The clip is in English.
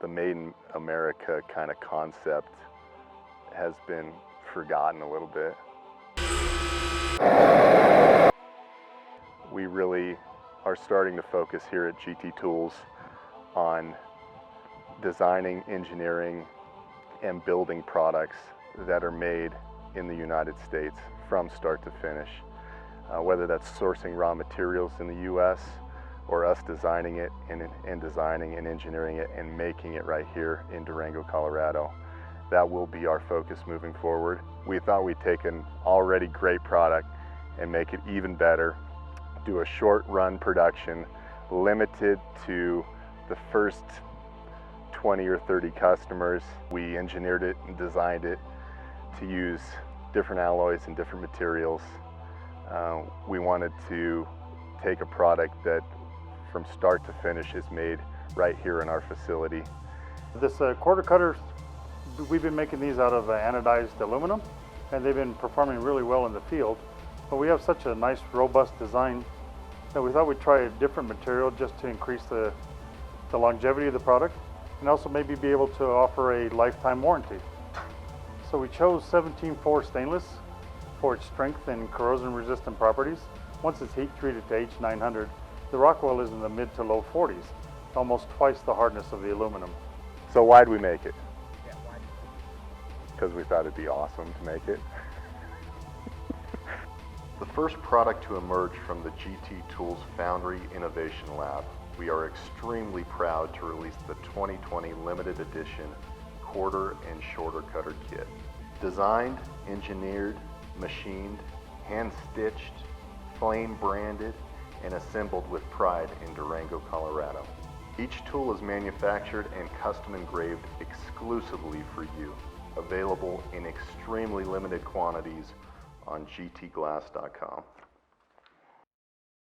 the Made in America kind of concept has been forgotten a little bit. We really are starting to focus here at GT Tools on designing, engineering, and building products that are made in the United States from start to finish. Whether that's sourcing raw materials in the US or us designing it and designing and engineering it and making it right here in Durango, Colorado. That will be our focus moving forward. We thought we'd take an already great product and make it even better, do a short run production limited to the first 20 or 30 customers. We engineered it and designed it to use different alloys and different materials. We wanted to take a product that from start to finish is made right here in our facility. This quarter cutter, we've been making these out of anodized aluminum, and they've been performing really well in the field. But we have such a nice robust design that we thought we'd try a different material just to increase the longevity of the product and also maybe be able to offer a lifetime warranty. So we chose 17-4 stainless for its strength and corrosion resistant properties. Once it's heat treated to H900, the Rockwell is in the mid to low 40s, almost twice the hardness of the aluminum. So why'd we make it? Because we thought it'd be awesome to make it. The first product to emerge from the GT Tools Foundry Innovation Lab, we are extremely proud to release the 2020 limited edition quarter and shorter cutter kit. Designed, engineered, machined, hand-stitched, flame branded, and assembled with pride in Durango, Colorado. Each tool is manufactured and custom engraved exclusively for you. Available in extremely limited quantities on gtglass.com.